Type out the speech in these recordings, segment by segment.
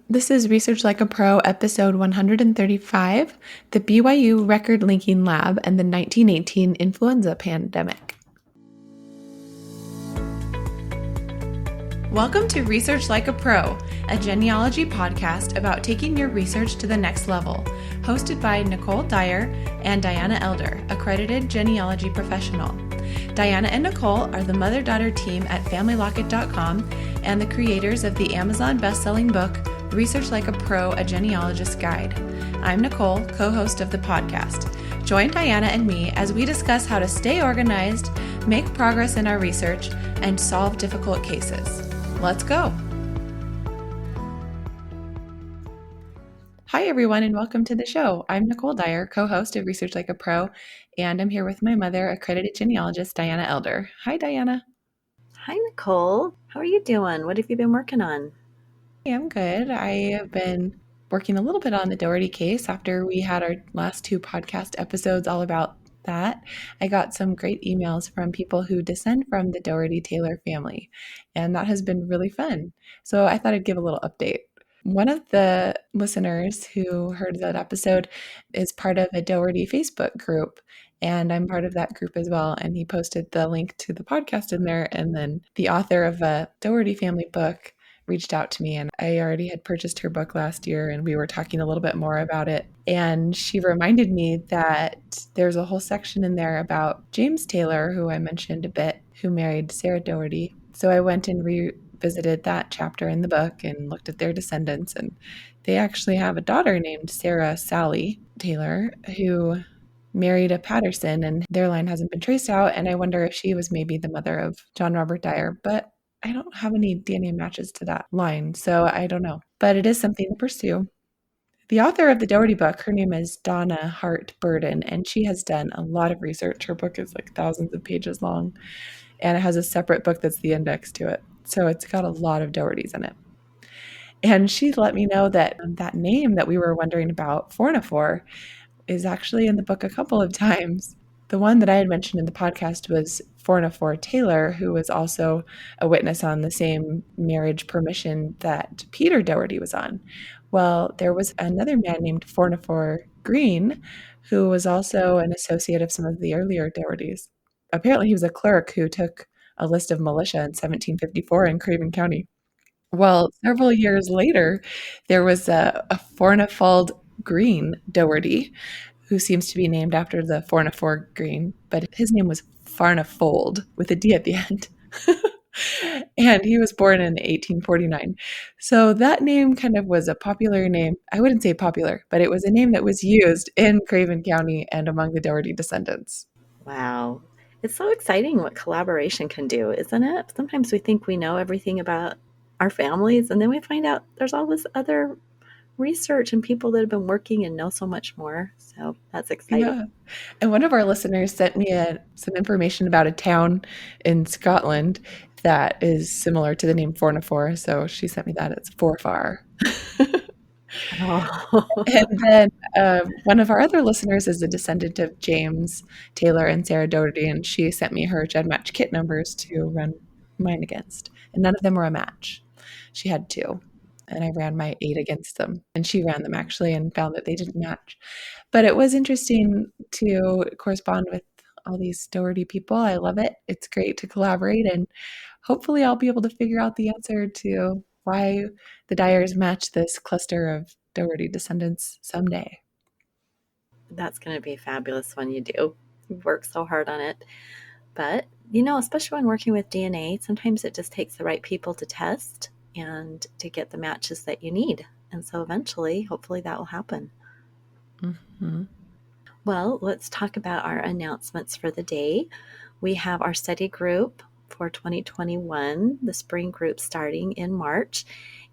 This is Research Like a Pro, episode 135, the BYU Record Linking Lab and the 1918 influenza pandemic. Welcome to Research Like a Pro, a genealogy podcast about taking your research to the next level, hosted by Nicole Dyer and Diana Elder, accredited genealogy professional. Diana and Nicole are the mother-daughter team at FamilyLocket.com and the creators of the Amazon best-selling book, Research Like a Pro, a Genealogist's Guide. I'm Nicole, co-host of the podcast. Join Diana and me as we discuss how to stay organized, make progress in our research, and solve difficult cases. Let's go. Hi, everyone, and welcome to the show. I'm Nicole Dyer, co-host of Research Like a Pro, and I'm here with my mother, accredited genealogist Diana Elder. Hi, Diana. Hi, Nicole. How are you doing? What have you been working on? Hey, I'm good. I have been working a little bit on the Doherty case after we had our last two podcast episodes all about that. I got some great emails from people who descend from the Doherty Taylor family, and that has been really fun. So I thought I'd give a little update. One of the listeners who heard that episode is part of a Doherty Facebook group, and I'm part of that group as well. And he posted the link to the podcast in there. And then the author of a Doherty family book reached out to me, and I already had purchased her book last year, and we were talking a little bit more about it. And she reminded me that there's a whole section in there about James Taylor, who I mentioned a bit, who married Sarah Doherty. So I went and revisited that chapter in the book and looked at their descendants, and they actually have a daughter named Sarah Sally Taylor who married a Patterson, and their line hasn't been traced out. And I wonder if she was maybe the mother of John Robert Dyer, but I don't have any DNA matches to that line, so I don't know. But it is something to pursue. The author of the Doherty book, her name is Donna Hart Burden, and she has done a lot of research. Her book is like thousands of pages long, and it has a separate book that's the index to it. So it's got a lot of Dohertys in it. And she let me know that that name that we were wondering about, Fornifor, is actually in the book a couple of times. The one that I had mentioned in the podcast was Fornifor Taylor, who was also a witness on the same marriage permission that Peter Doherty was on. Well, there was another man named Fornifor Green, who was also an associate of some of the earlier Dohertys. Apparently, he was a clerk who took a list of militia in 1754 in Craven County. Well, several years later, there was a Fornifold Green Doherty, who seems to be named after the Fornifor Green, but his name was Farnafold with a D at the end. And he was born in 1849. So that name kind of was a popular name. I wouldn't say popular, but it was a name that was used in Craven County and among the Doherty descendants. Wow. It's so exciting what collaboration can do, isn't it? Sometimes we think we know everything about our families, and then we find out there's all this other research and people that have been working and know so much more. So that's exciting. Yeah. And one of our listeners sent me some information about a town in Scotland that is similar to the name Fornifor. So she sent me that. It's Forfar. Oh. And then one of our other listeners is a descendant of James Taylor and Sarah Doherty, and she sent me her GenMatch kit numbers to run mine against. And none of them were a match. She had two, and I ran my 8 against them. And she ran them actually and found that they didn't match. But it was interesting to correspond with all these Doherty people. I love it. It's great to collaborate, and hopefully I'll be able to figure out the answer to why the Dyers match this cluster of Doherty descendants someday. That's going to be fabulous when you do. You work so hard on it. But, especially when working with DNA, sometimes it just takes the right people to test and to get the matches that you need. And so eventually, hopefully that will happen. Mm-hmm. Well, let's talk about our announcements for the day. We have our study group for 2021, the spring group starting in March,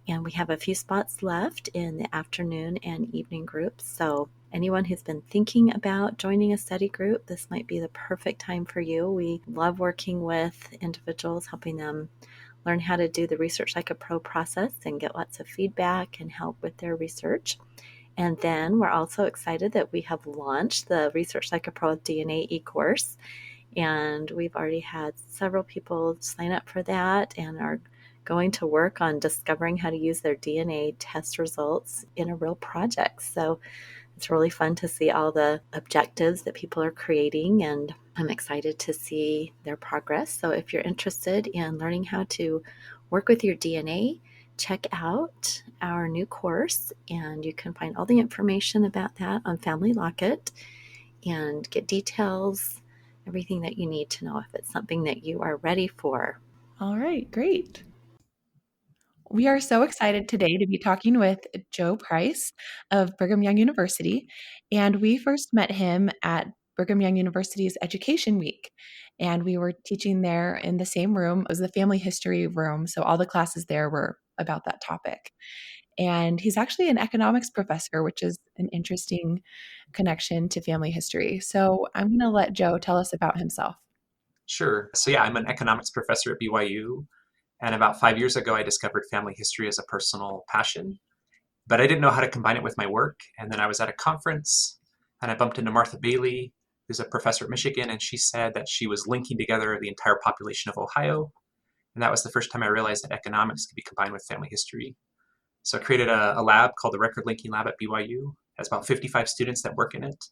and we have a few spots left in the afternoon and evening groups. So anyone who's been thinking about joining a study group, this might be the perfect time for you. We love working with individuals, helping them learn how to do the Research Like a Pro process and get lots of feedback and help with their research. And then we're also excited that we have launched the Research Like a Pro DNA e-course. And we've already had several people sign up for that and are going to work on discovering how to use their DNA test results in a real project. So it's really fun to see all the objectives that people are creating, and I'm excited to see their progress. So if you're interested in learning how to work with your DNA, check out our new course, and you can find all the information about that on Family Locket and get details, everything that you need to know if it's something that you are ready for. All right, great. We are so excited today to be talking with Joe Price of Brigham Young University. And we first met him at Brigham Young University's Education Week. And we were teaching there in the same room. It was the family history room. So all the classes there were about that topic. And he's actually an economics professor, which is an interesting connection to family history. So I'm going to let Joe tell us about himself. Sure. So yeah, I'm an economics professor at BYU. And about 5 years ago, I discovered family history as a personal passion, but I didn't know how to combine it with my work. And then I was at a conference and I bumped into Martha Bailey, who's a professor at Michigan, and she said that she was linking together the entire population of Ohio. And that was the first time I realized that economics could be combined with family history. So I created a lab called the Record Linking Lab at BYU. It has about 55 students that work in it.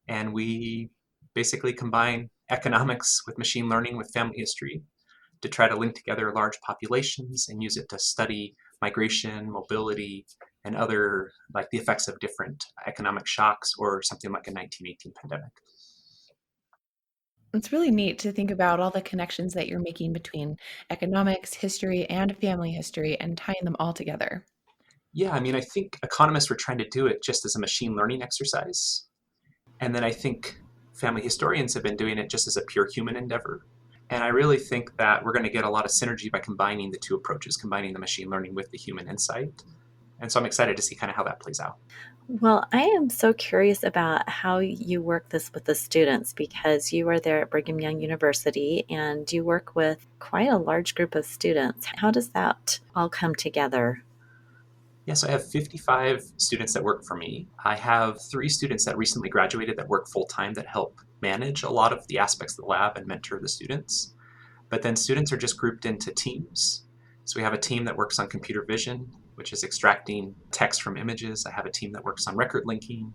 And we basically combine economics with machine learning with family history to try to link together large populations and use it to study migration, mobility, and other, like the effects of different economic shocks or something like a 1918 pandemic. It's really neat to think about all the connections that you're making between economics, history, and family history and tying them all together. Yeah, I mean, I think economists were trying to do it just as a machine learning exercise. And then I think family historians have been doing it just as a pure human endeavor. And I really think that we're going to get a lot of synergy by combining the two approaches, combining the machine learning with the human insight. And so I'm excited to see kind of how that plays out. Well, I am so curious about how you work this with the students, because you are there at Brigham Young University and you work with quite a large group of students. How does that all come together? Yeah, so I have 55 students that work for me. I have 3 students that recently graduated that work full time that help manage a lot of the aspects of the lab and mentor the students. But then students are just grouped into teams. So we have a team that works on computer vision, which is extracting text from images. I have a team that works on record linking.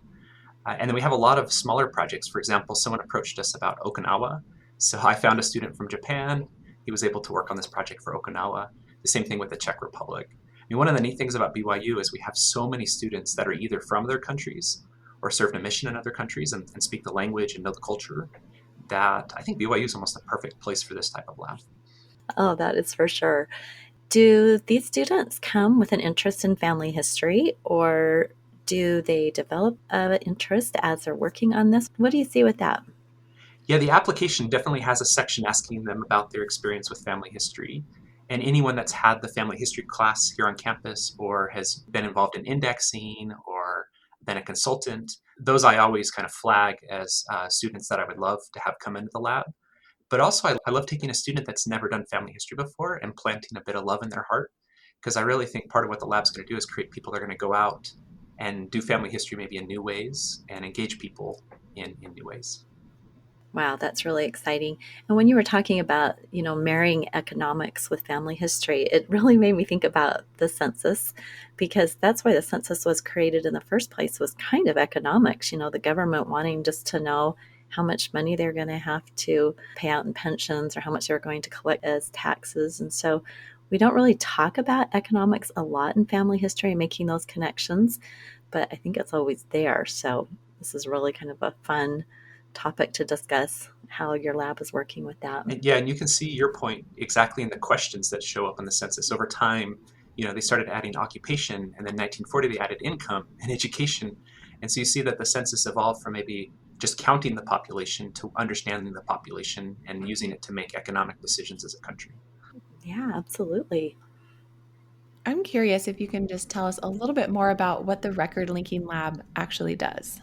And then we have a lot of smaller projects. For example, someone approached us about Okinawa. So I found a student from Japan. He was able to work on this project for Okinawa. The same thing with the Czech Republic. I mean, one of the neat things about BYU is we have so many students that are either from their countries or served a mission in other countries and speak the language and know the culture, that I think BYU is almost a perfect place for this type of lab. Oh, that is for sure. Do these students come with an interest in family history, or do they develop an interest as they're working on this? What do you see with that? Yeah, the application definitely has a section asking them about their experience with family history. And anyone that's had the family history class here on campus or has been involved in indexing or been a consultant, those I always kind of flag as students that I would love to have come into the lab. But also, I love taking a student that's never done family history before and planting a bit of love in their heart, because I really think part of what the lab's going to do is create people that are going to go out and do family history maybe in new ways and engage people in new ways. Wow, that's really exciting. And when you were talking about, marrying economics with family history, it really made me think about the census, because that's why the census was created in the first place, was kind of economics, the government wanting just to know how much money they're going to have to pay out in pensions or how much they're going to collect as taxes. And so we don't really talk about economics a lot in family history and making those connections, but I think it's always there. So this is really kind of a fun topic to discuss, how your lab is working with that. And yeah, and you can see your point exactly in the questions that show up on the census. Over time, they started adding occupation, and then 1940 they added income and education. And so you see that the census evolved from maybe just counting the population to understanding the population and using it to make economic decisions as a country. Yeah, absolutely. I'm curious if you can just tell us a little bit more about what the Record Linking Lab actually does.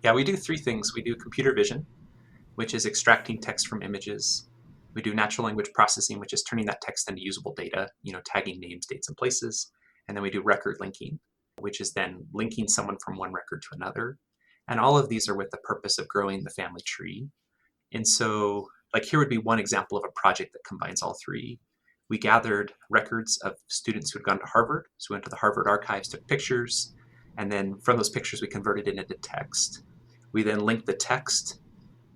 Yeah, we do 3 things. We do computer vision, which is extracting text from images. We do natural language processing, which is turning that text into usable data, tagging names, dates, and places. And then we do record linking, which is then linking someone from one record to another. And all of these are with the purpose of growing the family tree. And so, like, here would be one example of a project that combines all 3. We gathered records of students who had gone to Harvard. So we went to the Harvard archives, took pictures, and then from those pictures we converted it into text. We then linked the text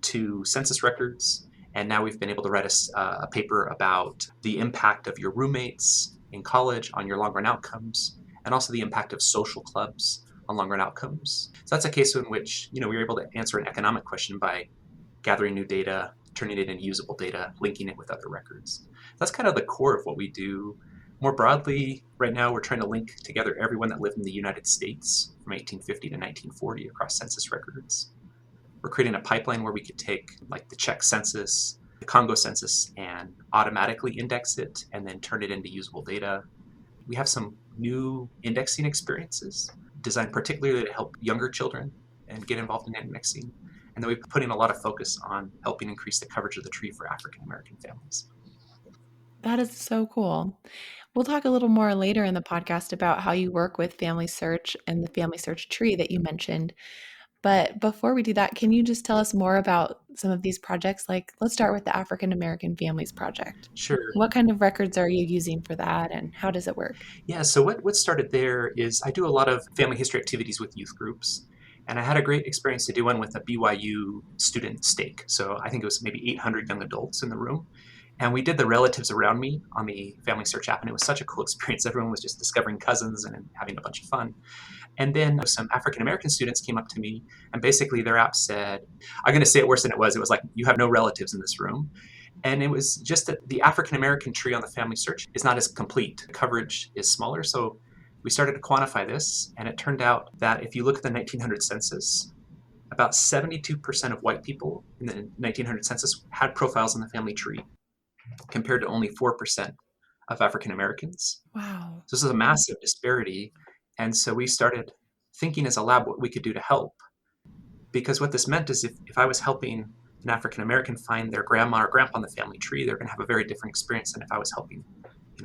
to census records, and now we've been able to write a paper about the impact of your roommates in college on your long-run outcomes, and also the impact of social clubs on long-run outcomes. So that's a case in which we were able to answer an economic question by gathering new data, turning it into usable data, linking it with other records. That's kind of the core of what we do. More broadly, right now we're trying to link together everyone that lived in the United States from 1850 to 1940 across census records. We're creating a pipeline where we could take like the Czech census, the Congo census, and automatically index it and then turn it into usable data. We have some new indexing experiences designed particularly to help younger children and get involved in indexing. And then we're putting a lot of focus on helping increase the coverage of the tree for African American families. That is so cool. We'll talk a little more later in the podcast about how you work with FamilySearch and the FamilySearch tree that you mentioned. But before we do that, can you just tell us more about some of these projects? Like, let's start with the African American Families Project. Sure. What kind of records are you using for that, and how does it work? Yeah, so what started there is I do a lot of family history activities with youth groups. And I had a great experience to do one with a BYU student stake. So I think it was maybe 800 young adults in the room. And we did the relatives around me on the FamilySearch app, and it was such a cool experience. Everyone was just discovering cousins and having a bunch of fun. And then some African American students came up to me, and basically their app said, I'm going to say it worse than it was. It was like, you have no relatives in this room. And it was just that the African American tree on the FamilySearch is not as complete. The coverage is smaller. So we started to quantify this, and it turned out that if you look at the 1900 census, about 72% of white people in the 1900 census had profiles in the family tree, compared to only 4% of African Americans. Wow. So this is a massive disparity. And so we started thinking as a lab what we could do to help. Because what this meant is if I was helping an African American find their grandma or grandpa on the family tree, they're going to have a very different experience than if I was helping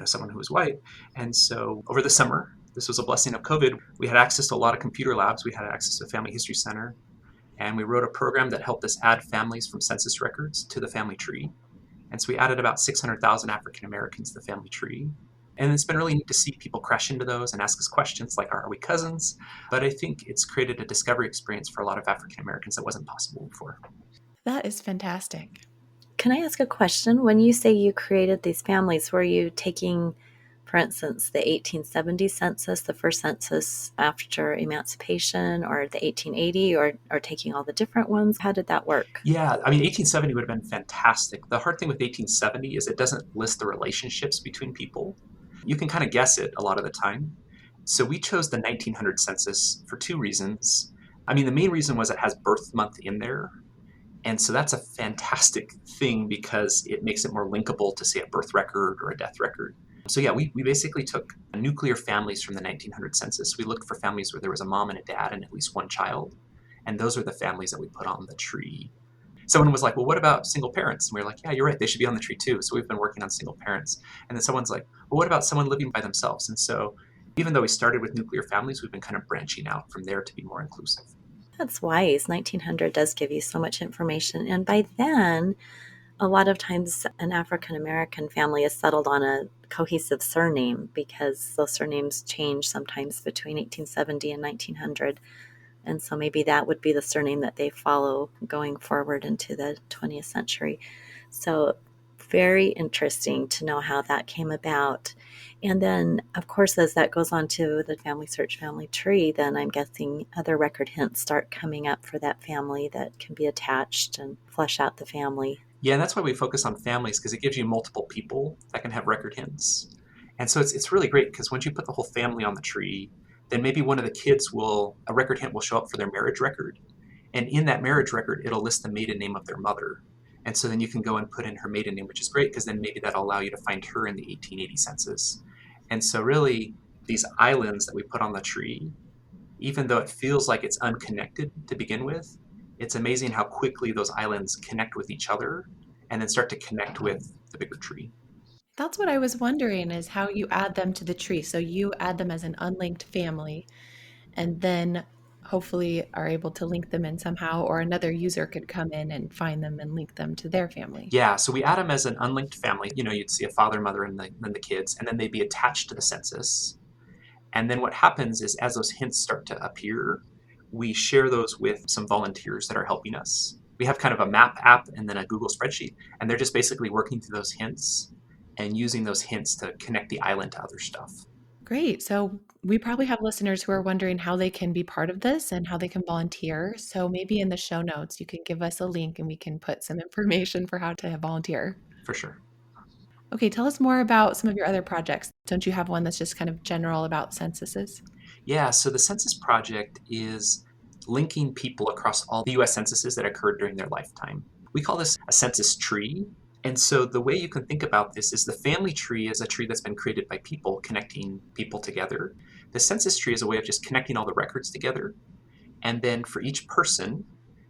someone who was white. And so over the summer, this was a blessing of COVID, we had access to a lot of computer labs. We had access to a family history center. And we wrote a program that helped us add families from census records to the family tree. And so we added about 600,000 African Americans to the family tree. And it's been really neat to see people crash into those and ask us questions like, are we cousins? But I think it's created a discovery experience for a lot of African Americans that wasn't possible before. That is fantastic. Can I ask a question? When you say you created these families, were you taking, for instance, the 1870 census, the first census after emancipation, or the 1880, or taking all the different ones? How did that work? Yeah, I mean, 1870 would have been fantastic. The hard thing with 1870 is it doesn't list the relationships between people. You can kind of guess it a lot of the time. So we chose the 1900 census for two reasons. I mean, the main reason was it has birth month in there. And so that's a fantastic thing because it makes it more linkable to, say, a birth record or a death record. So yeah, we basically took nuclear families from the 1900 census. We looked for families where there was a mom and a dad and at least one child. And those are the families that we put on the tree. Someone was like, well, what about single parents? And we were like, yeah, you're right. They should be on the tree too. So we've been working on single parents. And then someone's like, well, what about someone living by themselves? And so even though we started with nuclear families, we've been kind of branching out from there to be more inclusive. That's wise. 1900 does give you so much information. And by then, a lot of times an African American family is settled on a cohesive surname because those surnames change sometimes between 1870 and 1900. And so maybe that would be the surname that they follow going forward into the 20th century. So very interesting to know how that came about. And then, of course, as that goes on to the FamilySearch family tree, then I'm guessing other record hints start coming up for that family that can be attached and flesh out the family. Yeah, and that's why we focus on families, because it gives you multiple people that can have record hints. And so it's really great because once you put the whole family on the tree, then maybe one of the kids a record hint will show up for their marriage record. And in that marriage record, it'll list the maiden name of their mother. And so then you can go and put in her maiden name, which is great because then maybe that'll allow you to find her in the 1880 census. And so really, these islands that we put on the tree, even though it feels like it's unconnected to begin with, it's amazing how quickly those islands connect with each other and then start to connect with the bigger tree. That's what I was wondering is how you add them to the tree. So you add them as an unlinked family, and then hopefully are able to link them in somehow, or another user could come in and find them and link them to their family. Yeah, so we add them as an unlinked family. You'd see a father, mother, and then the kids, and then they'd be attached to the census. And then what happens is as those hints start to appear, we share those with some volunteers that are helping us. We have kind of a map app and then a Google spreadsheet, and they're just basically working through those hints and using those hints to connect the island to other stuff. Great. So we probably have listeners who are wondering how they can be part of this and how they can volunteer. So maybe in the show notes, you can give us a link and we can put some information for how to volunteer. For sure. Okay, tell us more about some of your other projects. Don't you have one that's just kind of general about censuses? Yeah, so the Census Project is linking people across all the US censuses that occurred during their lifetime. We call this a census tree. And so the way you can think about this is the family tree is a tree that's been created by people, connecting people together. The census tree is a way of just connecting all the records together. And then for each person,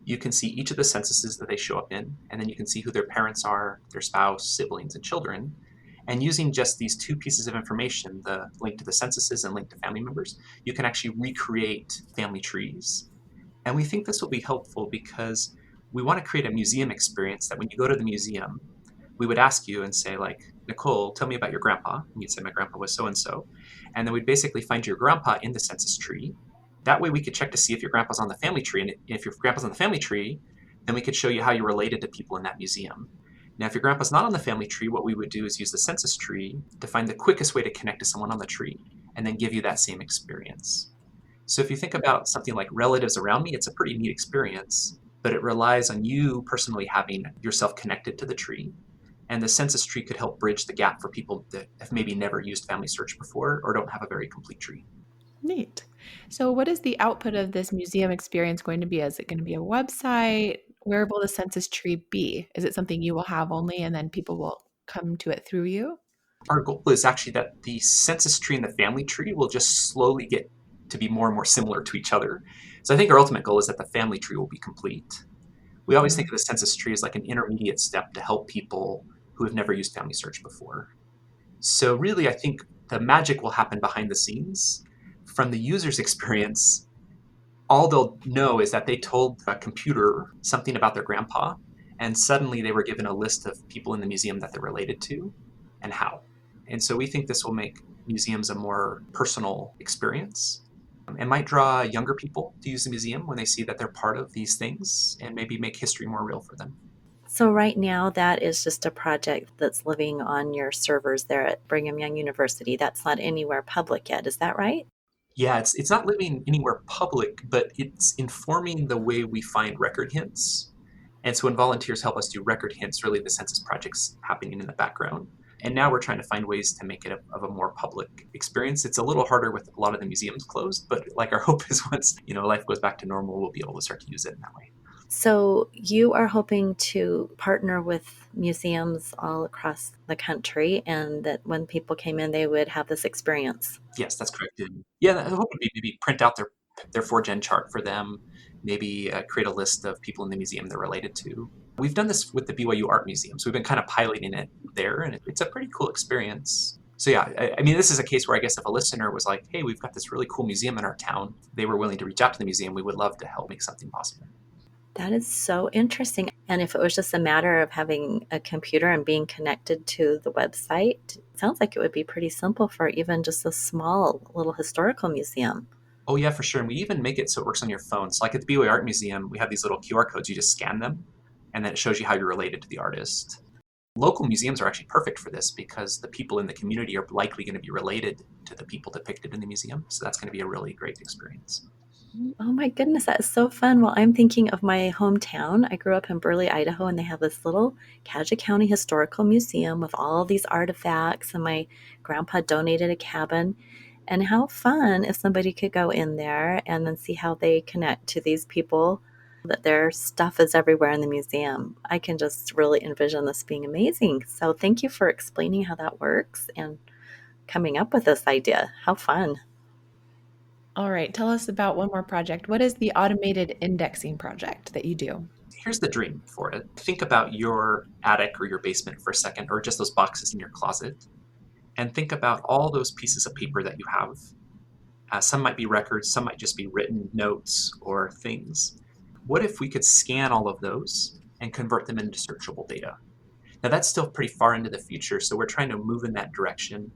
you can see each of the censuses that they show up in, and then you can see who their parents are, their spouse, siblings, and children. And using just these two pieces of information, the link to the censuses and link to family members, you can actually recreate family trees. And we think this will be helpful because we want to create a museum experience that when you go to the museum, we would ask you and say, like, Nicole, tell me about your grandpa. And you'd say, my grandpa was so-and-so. And then we'd basically find your grandpa in the census tree. That way we could check to see if your grandpa's on the family tree. And if your grandpa's on the family tree, then we could show you how you're related to people in that museum. Now, if your grandpa's not on the family tree, what we would do is use the census tree to find the quickest way to connect to someone on the tree and then give you that same experience. So if you think about something like relatives around me, it's a pretty neat experience, but it relies on you personally having yourself connected to the tree. And the census tree could help bridge the gap for people that have maybe never used FamilySearch before or don't have a very complete tree. Neat. So what is the output of this museum experience going to be? Is it going to be a website? Where will the census tree be? Is it something you will have only and then people will come to it through you? Our goal is actually that the census tree and the family tree will just slowly get to be more and more similar to each other. So I think our ultimate goal is that the family tree will be complete. We always think of the census tree as like an intermediate step to help people who have never used FamilySearch before. So really, I think the magic will happen behind the scenes. From the user's experience, all they'll know is that they told a computer something about their grandpa, and suddenly they were given a list of people in the museum that they're related to and how. And so we think this will make museums a more personal experience. It might draw younger people to use the museum when they see that they're part of these things and maybe make history more real for them. So right now, that is just a project that's living on your servers there at Brigham Young University. That's not anywhere public yet. Is that right? Yeah, it's not living anywhere public, but it's informing the way we find record hints. And so when volunteers help us do record hints, really the census project's happening in the background. And now we're trying to find ways to make it of a more public experience. It's a little harder with a lot of the museums closed, but like our hope is once, life goes back to normal, we'll be able to start to use it in that way. So you are hoping to partner with museums all across the country, and that when people came in, they would have this experience. Yes, that's correct. And yeah, the hope would be maybe print out their 4Gen chart for them, maybe create a list of people in the museum they're related to. We've done this with the BYU Art Museum, so we've been kind of piloting it there, and it's a pretty cool experience. So yeah, I mean, this is a case where I guess if a listener was like, hey, we've got this really cool museum in our town, they were willing to reach out to the museum, we would love to help make something possible. That is so interesting. And if it was just a matter of having a computer and being connected to the website, it sounds like it would be pretty simple for even just a small little historical museum. Oh yeah, for sure. And we even make it so it works on your phone. So like at the BYU Art Museum, we have these little QR codes, you just scan them, and then it shows you how you're related to the artist. Local museums are actually perfect for this because the people in the community are likely going to be related to the people depicted in the museum. So that's going to be a really great experience. Oh my goodness, that is so fun. Well, I'm thinking of my hometown. I grew up in Burley, Idaho, and they have this little Cadgett County Historical Museum with all these artifacts, and my grandpa donated a cabin. And how fun if somebody could go in there and then see how they connect to these people, that their stuff is everywhere in the museum. I can just really envision this being amazing. So thank you for explaining how that works and coming up with this idea. How fun. All right, tell us about one more project. What is the automated indexing project that you do? Here's the dream for it. Think about your attic or your basement for a second, or just those boxes in your closet, and think about all those pieces of paper that you have. Some might be records, some might just be written notes or things. What if we could scan all of those and convert them into searchable data? Now, that's still pretty far into the future, so we're trying to move in that direction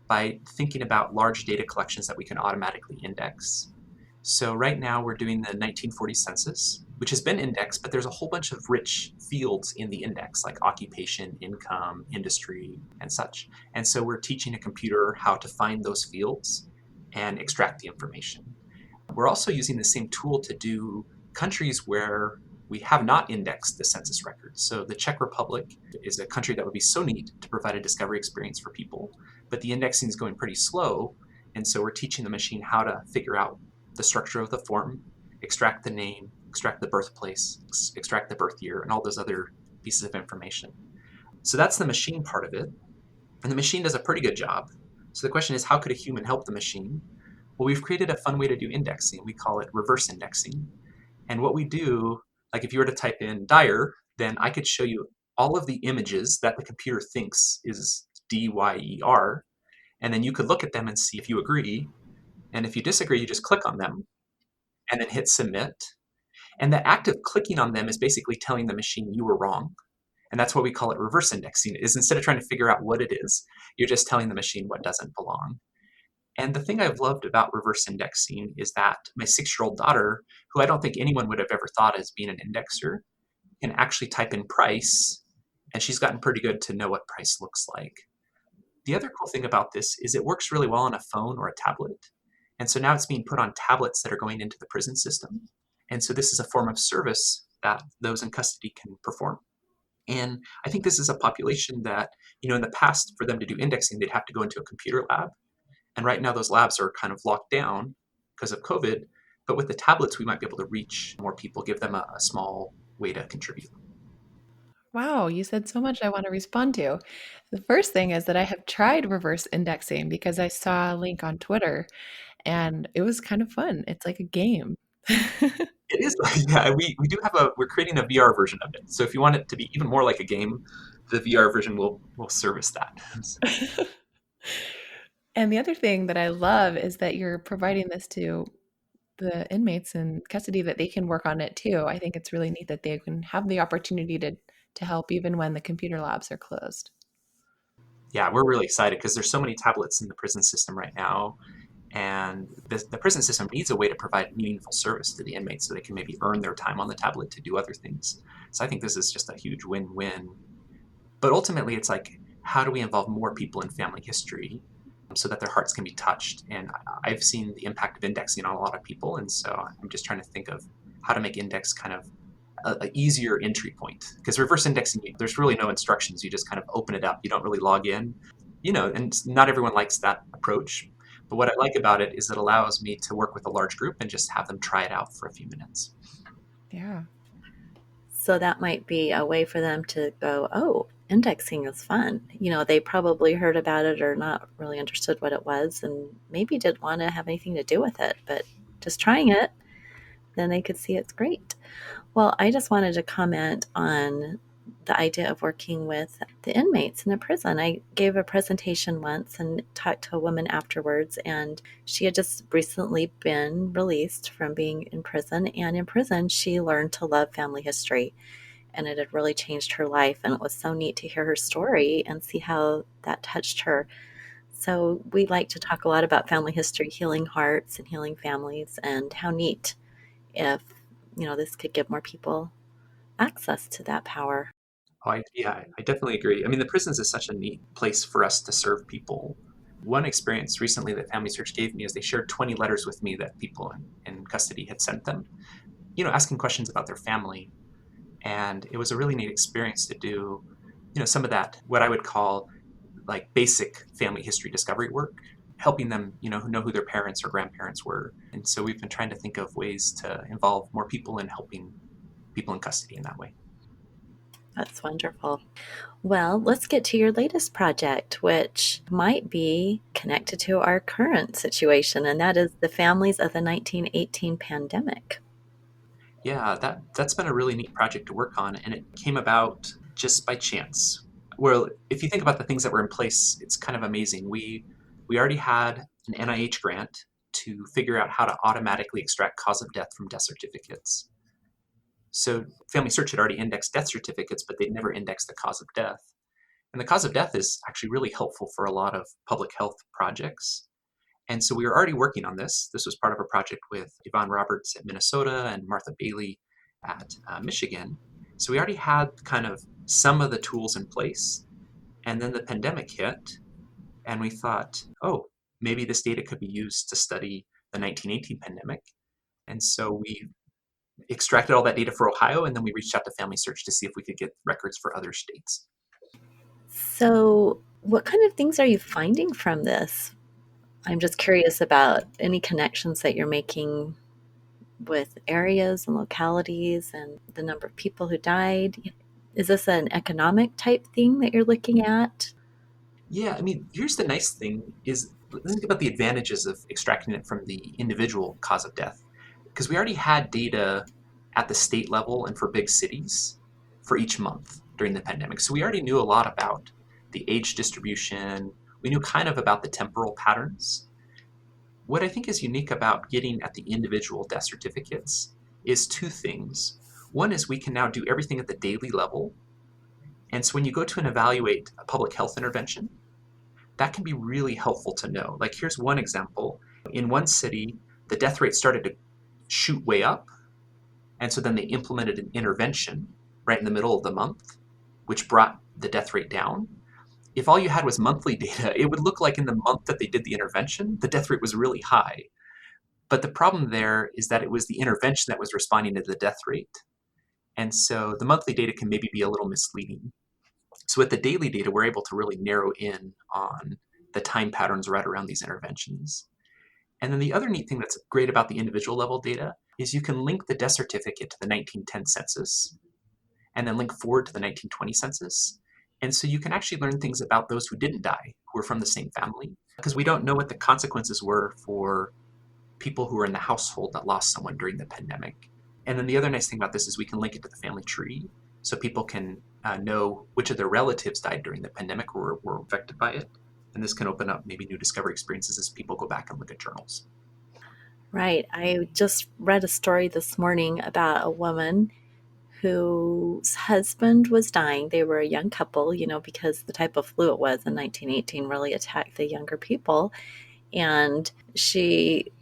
by thinking about large data collections that we can automatically index. So right now we're doing the 1940 census, which has been indexed, but there's a whole bunch of rich fields in the index, like occupation, income, industry, and such. And so we're teaching a computer how to find those fields and extract the information. We're also using the same tool to do countries where we have not indexed the census records. So the Czech Republic is a country that would be so neat to provide a discovery experience for people, but the indexing is going pretty slow. And so we're teaching the machine how to figure out the structure of the form, extract the name, extract the birthplace, extract the birth year, and all those other pieces of information. So that's the machine part of it. And the machine does a pretty good job. So the question is, how could a human help the machine? Well, we've created a fun way to do indexing. We call it reverse indexing. And what we do, like if you were to type in Dyer, then I could show you all of the images that the computer thinks is DYER. And then you could look at them and see if you agree. And if you disagree, you just click on them and then hit submit. And the act of clicking on them is basically telling the machine you were wrong. And that's what we call it reverse indexing, is instead of trying to figure out what it is, you're just telling the machine what doesn't belong. And the thing I've loved about reverse indexing is that my 6-year-old daughter, who I don't think anyone would have ever thought as being an indexer, can actually type in price, and she's gotten pretty good to know what price looks like. The other cool thing about this is it works really well on a phone or a tablet. And so now it's being put on tablets that are going into the prison system. And so this is a form of service that those in custody can perform. And I think this is a population that, in the past, for them to do indexing, they'd have to go into a computer lab. And right now those labs are kind of locked down because of COVID. But with the tablets, we might be able to reach more people, give them a small way to contribute. Wow, you said so much I want to respond to. The first thing is that I have tried reverse indexing because I saw a link on Twitter and it was kind of fun. It's like a game. It is, yeah, we do have we're creating a VR version of it. So if you want it to be even more like a game, the VR version will service that. And the other thing that I love is that you're providing this to the inmates in custody that they can work on it too. I think it's really neat that they can have the opportunity to help even when the computer labs are closed. Yeah, we're really excited because there's so many tablets in the prison system right now. And the prison system needs a way to provide meaningful service to the inmates so they can maybe earn their time on the tablet to do other things. So I think this is just a huge win-win. But ultimately, it's like, how do we involve more people in family history so that their hearts can be touched? And I've seen the impact of indexing on a lot of people. And so I'm just trying to think of how to make index kind of an easier entry point. Because reverse indexing, there's really no instructions. You just kind of open it up. You don't really log in, and not everyone likes that approach. But what I like about it is it allows me to work with a large group and just have them try it out for a few minutes. Yeah. So that might be a way for them to go, oh, indexing is fun. They probably heard about it or not really understood what it was and maybe didn't want to have anything to do with it, but just trying it, then they could see it's great. Well, I just wanted to comment on the idea of working with the inmates in the prison. I gave a presentation once and talked to a woman afterwards, and she had just recently been released from being in prison. And in prison, she learned to love family history, and it had really changed her life. And it was so neat to hear her story and see how that touched her. So we like to talk a lot about family history, healing hearts and healing families, and how neat if, this could give more people access to that power. Oh, I definitely agree. I mean, the prisons is such a neat place for us to serve people. One experience recently that FamilySearch gave me is they shared 20 letters with me that people in custody had sent them, asking questions about their family. And it was a really neat experience to do, some of that, what I would call like basic family history discovery work, helping them, know who their parents or grandparents were. And so we've been trying to think of ways to involve more people in helping people in custody in that way. That's wonderful. Well, let's get to your latest project, which might be connected to our current situation, and that is the families of the 1918 pandemic. Yeah, that's been a really neat project to work on, and it came about just by chance. Well, if you think about the things that were in place, it's kind of amazing. We already had an NIH grant to figure out how to automatically extract cause of death from death certificates. So FamilySearch had already indexed death certificates, but they'd never indexed the cause of death. And the cause of death is actually really helpful for a lot of public health projects. And so we were already working on this. This was part of a project with Yvonne Roberts at Minnesota and Martha Bailey at Michigan. So we already had kind of some of the tools in place. And then the pandemic hit, and we thought, oh, maybe this data could be used to study the 1918 pandemic. And so we extracted all that data for Ohio, and then we reached out to FamilySearch to see if we could get records for other states. So, what kind of things are you finding from this? I'm just curious about any connections that you're making with areas and localities and the number of people who died. Is this an economic type thing that you're looking at? Yeah, I mean, here's the nice thing is think about the advantages of extracting it from the individual cause of death. Because we already had data at the state level and for big cities for each month during the pandemic. So we already knew a lot about the age distribution. We knew kind of about the temporal patterns. What I think is unique about getting at the individual death certificates is two things. One is we can now do everything at the daily level. And so when you go to and evaluate a public health intervention, that can be really helpful to know. Like here's one example. In one city, the death rate started to shoot way up. And so then they implemented an intervention right in the middle of the month, which brought the death rate down. If all you had was monthly data, it would look like in the month that they did the intervention, the death rate was really high. But the problem there is that it was the intervention that was responding to the death rate. And so the monthly data can maybe be a little misleading. So with the daily data, we're able to really narrow in on the time patterns right around these interventions. And then the other neat thing that's great about the individual level data is you can link the death certificate to the 1910 census and then link forward to the 1920 census. And so you can actually learn things about those who didn't die, who were from the same family, because we don't know what the consequences were for people who were in the household that lost someone during the pandemic. And then the other nice thing about this is we can link it to the family tree so people can know which of their relatives died during the pandemic or were affected by it. And this can open up maybe new discovery experiences as people go back and look at journals. Right. I just read a story this morning about a woman whose husband was dying. They were a young couple, because the type of flu it was in 1918 really attacked the younger people. And she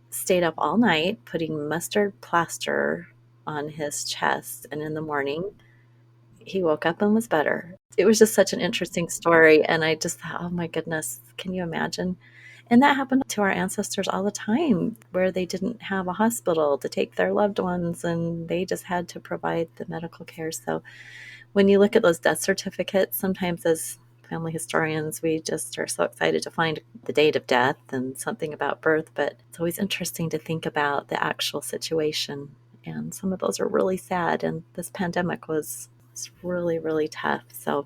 stayed up all night putting mustard plaster on his chest. And in the morning, he woke up and was better. It was just such an interesting story. And I just thought, oh my goodness, can you imagine? And that happened to our ancestors all the time, where they didn't have a hospital to take their loved ones and they just had to provide the medical care. So when you look at those death certificates, sometimes as family historians, we just are so excited to find the date of death and something about birth, but it's always interesting to think about the actual situation. And some of those are really sad. And this pandemic was really, really tough. So,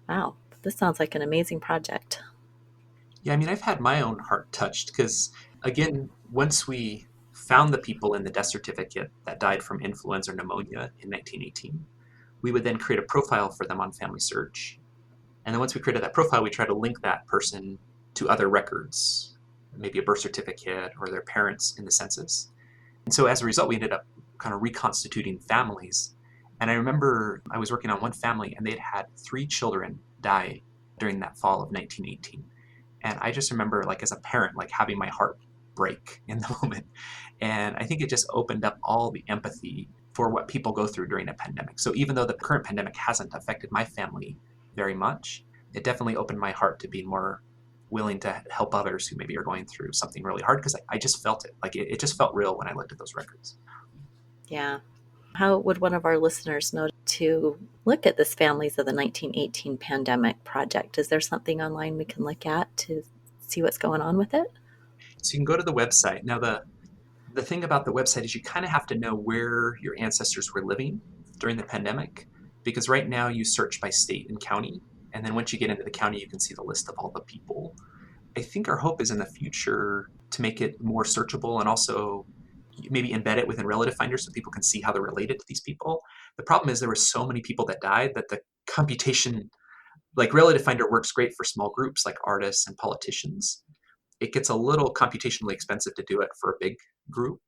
wow, this sounds like an amazing project. Yeah, I mean, I've had my own heart touched because, again, once we found the people in the death certificate that died from influenza or pneumonia in 1918, we would then create a profile for them on FamilySearch. And then once we created that profile, we try to link that person to other records, maybe a birth certificate or their parents in the census. And so as a result, we ended up kind of reconstituting families. And I remember I was working on one family and they'd had 3 children die during that fall of 1918. And I just remember, like, as a parent, like having my heart break in the moment. And I think it just opened up all the empathy for what people go through during a pandemic. So even though the current pandemic hasn't affected my family very much, it definitely opened my heart to be more willing to help others who maybe are going through something really hard, because I just felt it. Like it just felt real when I looked at those records. Yeah. How would one of our listeners know to look at this Families of the 1918 Pandemic project? Is there something online we can look at to see what's going on with it? So you can go to the website. Now, the thing about the website is you kind of have to know where your ancestors were living during the pandemic, because right now you search by state and county. And then once you get into the county, you can see the list of all the people. I think our hope is in the future to make it more searchable and also maybe embed it within relative finders so people can see how they're related to these people. The problem is there were so many people that died that the computation, like relative finder works great for small groups like artists and politicians. it gets a little computationally expensive to do it for a big group.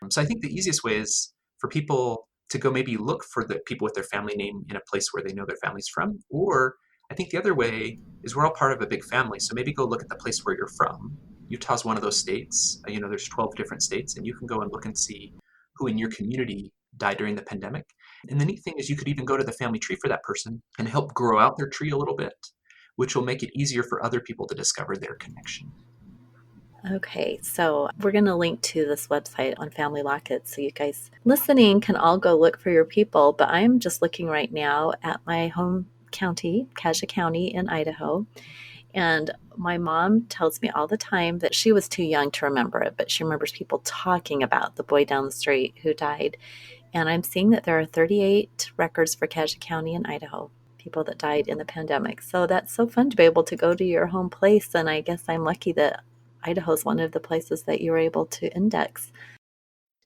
So I think the easiest way is for people to go maybe look for the people with their family name in a place where they know their family's from. Or I think the other way is we're all part of a big family. So maybe go look at the place where you're from. Utah's one of those states. There's 12 different states, and you can go and look and see who in your community died during the pandemic. And the neat thing is you could even go to the family tree for that person and help grow out their tree a little bit, which will make it easier for other people to discover their connection. Okay, so we're going to link to this website on Family Locket so you guys listening can all go look for your people. But I'm just looking right now at my home county, Cassia County in Idaho. And my mom tells me all the time that she was too young to remember it, but she remembers people talking about the boy down the street who died. And I'm seeing that there are 38 records for Cassia County in Idaho, people that died in the pandemic. So that's so fun to be able to go to your home place. And I guess I'm lucky that Idaho is one of the places that you were able to index.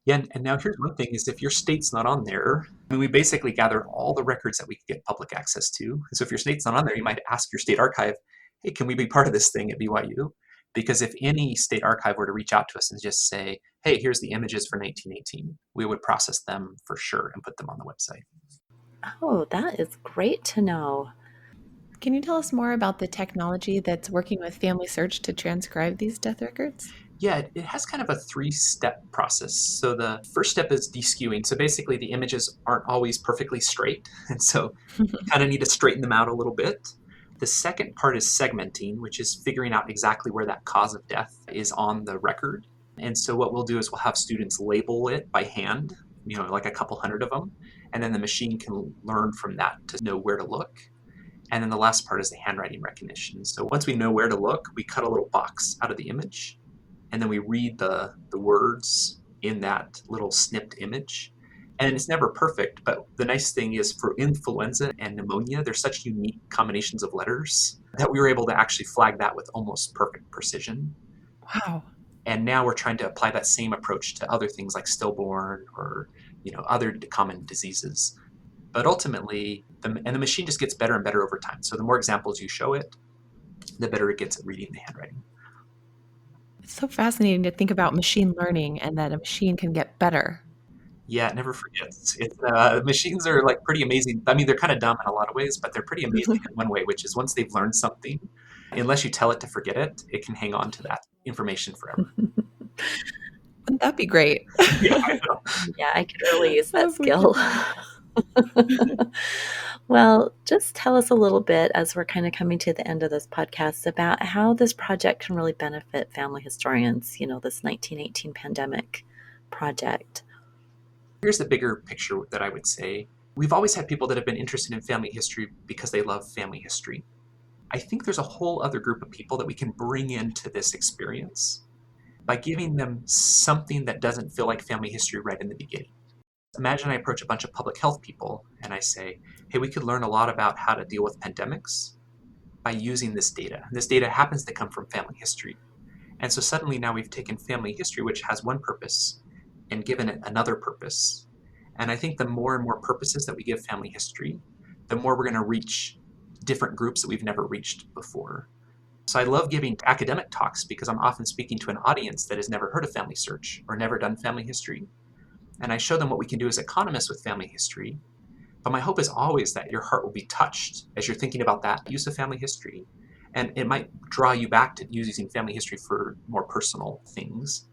Yeah, and now here's one thing is if your state's not on there, we basically gathered all the records that we could get public access to. So if your state's not on there, you might ask your state archive, hey, can we be part of this thing at BYU? Because if any state archive were to reach out to us and just say, hey, here's the images for 1918, we would process them for sure and put them on the website. Oh, that is great to know. Can you tell us more about the technology that's working with FamilySearch to transcribe these death records? Yeah, it has kind of a 3-step process. So the first step is deskewing. So basically the images aren't always perfectly straight. And so you kind of need to straighten them out a little bit. The second part is segmenting, which is figuring out exactly where that cause of death is on the record. And so what we'll do is we'll have students label it by hand, like a couple hundred of them. And then the machine can learn from that to know where to look. And then the last part is the handwriting recognition. So once we know where to look, we cut a little box out of the image, and then we read the words in that little snipped image. And it's never perfect, but the nice thing is for influenza and pneumonia, there's such unique combinations of letters that we were able to actually flag that with almost perfect precision. Wow. And now we're trying to apply that same approach to other things like stillborn or other common diseases. But ultimately, the machine just gets better and better over time. So the more examples you show it, the better it gets at reading the handwriting. It's so fascinating to think about machine learning and that a machine can get better. Yeah, it never forgets. Machines are like pretty amazing. I mean, they're kind of dumb in a lot of ways, but they're pretty amazing in one way, which is once they've learned something, unless you tell it to forget it, it can hang on to that information forever. Wouldn't that be great? Yeah, I know. Yeah, I could really use that That'd be skill. cool. Well, just tell us a little bit as we're kind of coming to the end of this podcast about how this project can really benefit family historians, this 1918 pandemic project. Here's the bigger picture that I would say. We've always had people that have been interested in family history because they love family history. I think there's a whole other group of people that we can bring into this experience by giving them something that doesn't feel like family history right in the beginning. Imagine I approach a bunch of public health people and I say, hey, we could learn a lot about how to deal with pandemics by using this data. And this data happens to come from family history. And so suddenly now we've taken family history, which has one purpose, and given it another purpose. And I think the more and more purposes that we give family history, the more we're going to reach different groups that we've never reached before. So I love giving academic talks because I'm often speaking to an audience that has never heard of FamilySearch or never done family history. And I show them what we can do as economists with family history. But my hope is always that your heart will be touched as you're thinking about that use of family history. And it might draw you back to using family history for more personal things.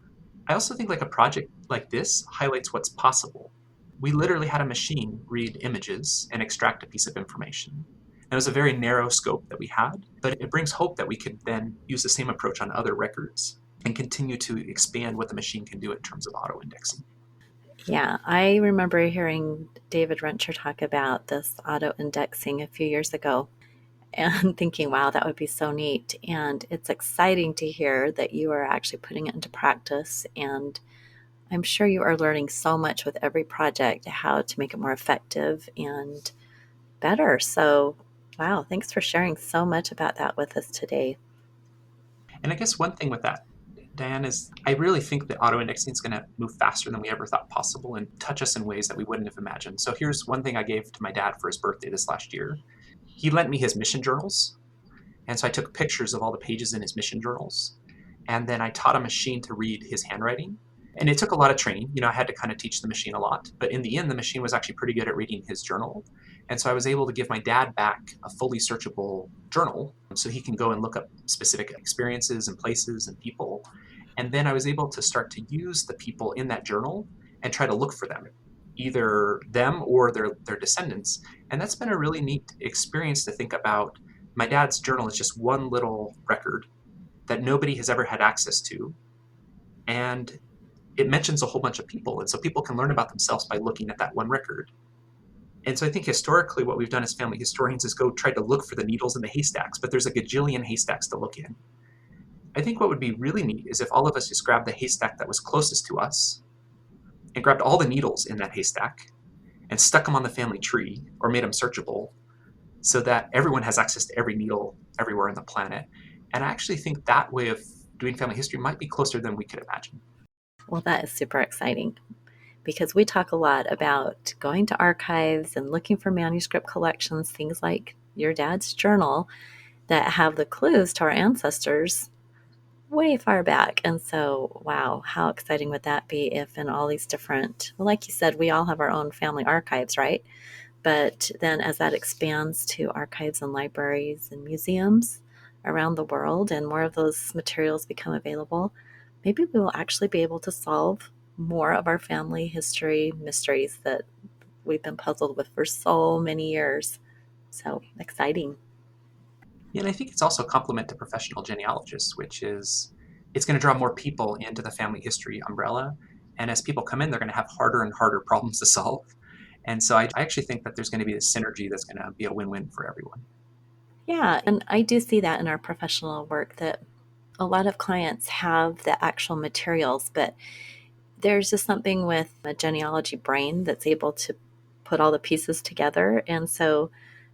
I also think like a project like this highlights what's possible. We literally had a machine read images and extract a piece of information. And it was a very narrow scope that we had, but it brings hope that we could then use the same approach on other records and continue to expand what the machine can do in terms of auto-indexing. Yeah, I remember hearing David Rencher talk about this auto-indexing a few years ago and thinking, wow, that would be so neat. And it's exciting to hear that you are actually putting it into practice. And I'm sure you are learning so much with every project, how to make it more effective and better. So, wow, thanks for sharing so much about that with us today. And I guess one thing with that, Diane, is I really think that auto-indexing is going to move faster than we ever thought possible and touch us in ways that we wouldn't have imagined. So here's one thing I gave to my dad for his birthday this last year. He lent me his mission journals. And so I took pictures of all the pages in his mission journals. And then I taught a machine to read his handwriting. And it took a lot of training. I had to kind of teach the machine a lot. But in the end, the machine was actually pretty good at reading his journal. And so I was able to give my dad back a fully searchable journal so he can go and look up specific experiences and places and people. And then I was able to start to use the people in that journal and try to look for them, either them or their descendants. And that's been a really neat experience to think about. My dad's journal is just one little record that nobody has ever had access to. And it mentions a whole bunch of people. And so people can learn about themselves by looking at that one record. And so I think historically what we've done as family historians is go try to look for the needles in the haystacks, but there's a gajillion haystacks to look in. I think what would be really neat is if all of us just grabbed the haystack that was closest to us and grabbed all the needles in that haystack and stuck them on the family tree or made them searchable so that everyone has access to every needle everywhere on the planet. And I actually think that way of doing family history might be closer than we could imagine. Well, that is super exciting because we talk a lot about going to archives and looking for manuscript collections, things like your dad's journal that have the clues to our ancestors way far back. And so, wow, how exciting would that be if in all these different, well, like you said, we all have our own family archives, right? But then as that expands to archives and libraries and museums around the world and more of those materials become available, maybe we will actually be able to solve more of our family history mysteries that we've been puzzled with for so many years. So exciting. Yeah, and I think it's also a complement to professional genealogists, which is it's going to draw more people into the family history umbrella. And as people come in, they're going to have harder and harder problems to solve. And so I actually think that there's going to be a synergy that's going to be a win-win for everyone. Yeah, and I do see that in our professional work that a lot of clients have the actual materials, but there's just something with a genealogy brain that's able to put all the pieces together. And so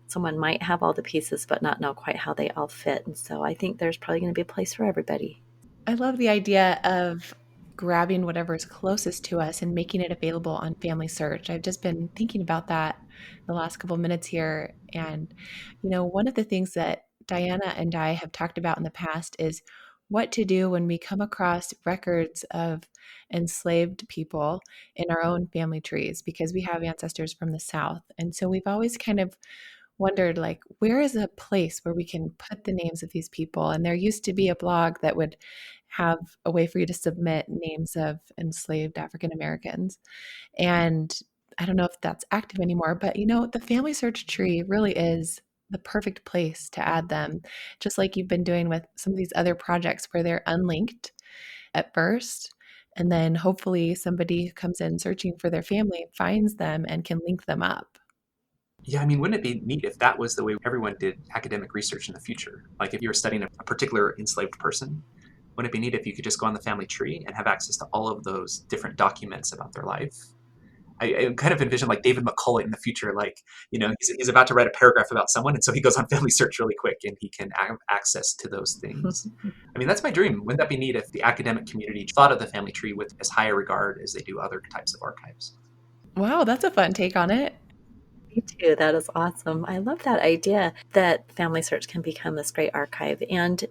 someone might have all the pieces but not know quite how they all fit. And so I think there's probably going to be a place for everybody. I love the idea of grabbing whatever's closest to us and making it available on FamilySearch. I've just been thinking about that the last couple of minutes here. And, one of the things that Diana and I have talked about in the past is what to do when we come across records of enslaved people in our own family trees, because we have ancestors from the South. And so we've always kind of wondered, like, where is a place where we can put the names of these people? And there used to be a blog that would have a way for you to submit names of enslaved African Americans. And I don't know if that's active anymore, but the Family Search tree really is the perfect place to add them, just like you've been doing with some of these other projects where they're unlinked at first. And then hopefully somebody who comes in searching for their family finds them and can link them up. Yeah, I mean, wouldn't it be neat if that was the way everyone did academic research in the future? Like if you were studying a particular enslaved person, wouldn't it be neat if you could just go on the family tree and have access to all of those different documents about their life? I kind of envision like David McCullough in the future, like, he's about to write a paragraph about someone. And so he goes on Family Search really quick and he can have access to those things. I mean, that's my dream. Wouldn't that be neat if the academic community thought of the family tree with as high a regard as they do other types of archives? Wow, that's a fun take on it. Me too. That is awesome. I love that idea that Family Search can become this great archive. And,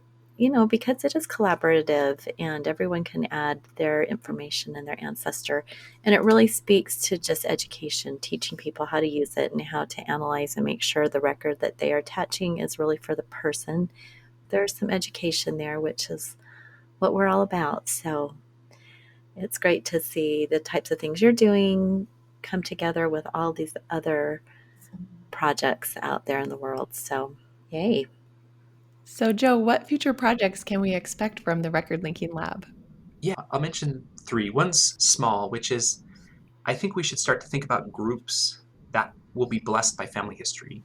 because it is collaborative and everyone can add their information and their ancestor. And it really speaks to just education, teaching people how to use it and how to analyze and make sure the record that they are attaching is really for the person. There's some education there, which is what we're all about. So it's great to see the types of things you're doing come together with all these other projects out there in the world. So, yay. So, Joe, what future projects can we expect from the Record Linking Lab? Yeah, I'll mention three. One's small, which is I think we should start to think about groups that will be blessed by family history.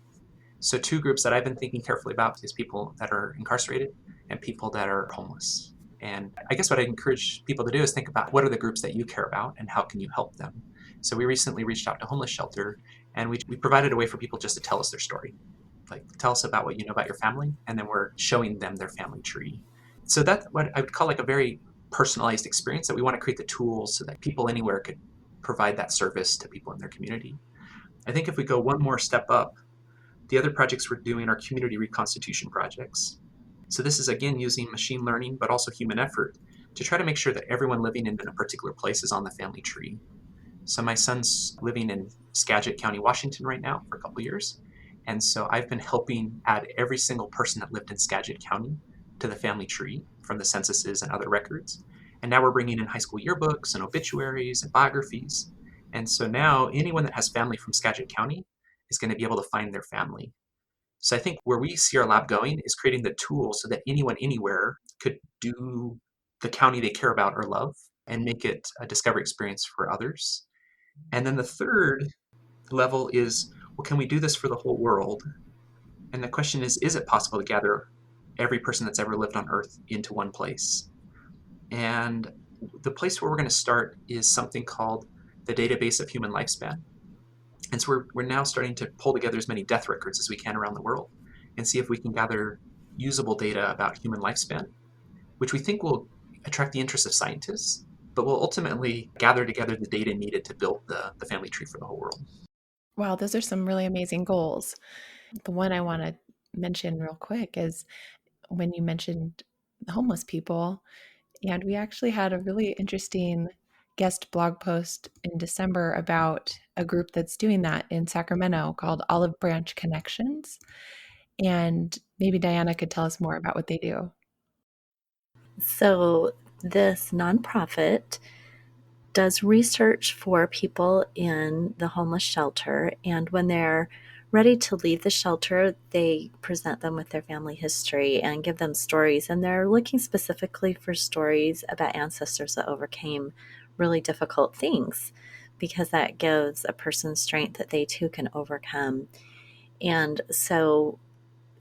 So two groups that I've been thinking carefully about is people that are incarcerated and people that are homeless. And I guess what I encourage people to do is think about what are the groups that you care about and how can you help them. So we recently reached out to Homeless Shelter and we provided a way for people just to tell us their story. Like, tell us about what you know about your family, and then we're showing them their family tree. So that's what I would call like a very personalized experience that we want to create the tools so that people anywhere could provide that service to people in their community. I think if we go one more step up, the other projects we're doing are community reconstitution projects. So this is, again, using machine learning, but also human effort to try to make sure that everyone living in a particular place is on the family tree. So my son's living in Skagit County, Washington right now for a couple years. And so I've been helping add every single person that lived in Skagit County to the family tree from the censuses and other records. And now we're bringing in high school yearbooks and obituaries and biographies. And so now anyone that has family from Skagit County is going to be able to find their family. So I think where we see our lab going is creating the tool so that anyone anywhere could do the county they care about or love and make it a discovery experience for others. And then the third level is, well, can we do this for the whole world? And the question is it possible to gather every person that's ever lived on Earth into one place? And the place where we're going to start is something called the Database of Human Lifespan. And so we're now starting to pull together as many death records as we can around the world and see if we can gather usable data about human lifespan, which we think will attract the interest of scientists, but will ultimately gather together the data needed to build the family tree for the whole world. Wow, those are some really amazing goals. The one I want to mention real quick is when you mentioned homeless people, and we actually had a really interesting guest blog post in December about a group that's doing that in Sacramento called Olive Branch Connections. And maybe Diana could tell us more about what they do. So this nonprofit does research for people in the homeless shelter, and when they're ready to leave the shelter, they present them with their family history and give them stories, and they're looking specifically for stories about ancestors that overcame really difficult things, because that gives a person strength that they too can overcome. And so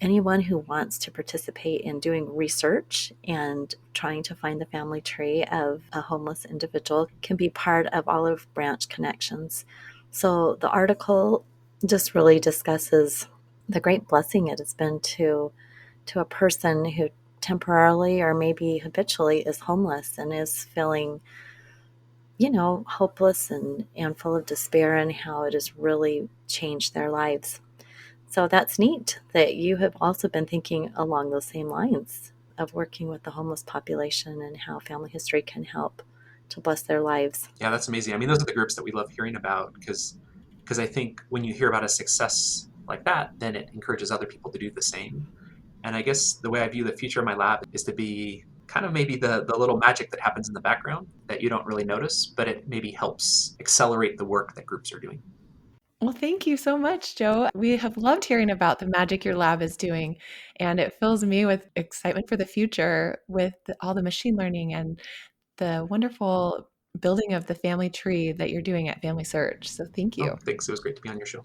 anyone who wants to participate in doing research and trying to find the family tree of a homeless individual can be part of Olive Branch Connections. So the article just really discusses the great blessing it has been to a person who temporarily or maybe habitually is homeless and is feeling, hopeless and full of despair, and how it has really changed their lives. So that's neat that you have also been thinking along those same lines of working with the homeless population and how family history can help to bless their lives. Yeah, that's amazing. I mean, those are the groups that we love hearing about because I think when you hear about a success like that, then it encourages other people to do the same. And I guess the way I view the future of my lab is to be kind of maybe the little magic that happens in the background that you don't really notice, but it maybe helps accelerate the work that groups are doing. Well, thank you so much, Joe. We have loved hearing about the magic your lab is doing, and it fills me with excitement for the future with all the machine learning and the wonderful building of the family tree that you're doing at FamilySearch. So thank Oh, you. thanks. It was great to be on your show.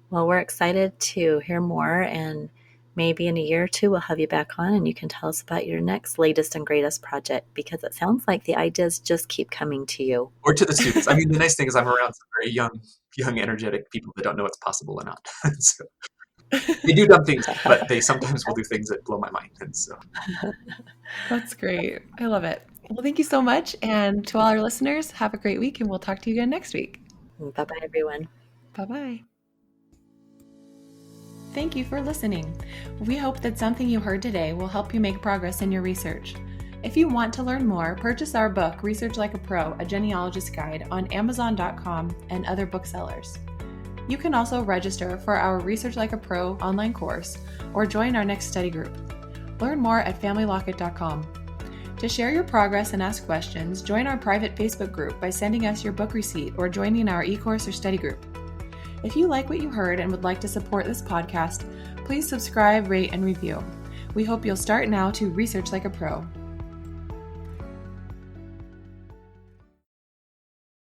Well, we're excited to hear more, and maybe in a year or two we'll have you back on and you can tell us about your next latest and greatest project, because it sounds like the ideas just keep coming to you. Or to the students. I mean, the nice thing is I'm around some very young, energetic people that don't know it's possible or not. So they do dumb things, but they sometimes will do things that blow my mind. And so That's great. I love it. Well, thank you so much. And to all our listeners, have a great week, and we'll talk to you again next week. Bye-bye, everyone. Bye-bye. Thank you for listening. We hope that something you heard today will help you make progress in your research. If you want to learn more, purchase our book, Research Like a Pro, A Genealogist Guide, on Amazon.com and other booksellers. You can also register for our Research Like a Pro online course or join our next study group. Learn more at FamilyLocket.com. To share your progress and ask questions, join our private Facebook group by sending us your book receipt or joining our e-course or study group. If you like what you heard and would like to support this podcast, please subscribe, rate, and review. We hope you'll start now to research like a pro.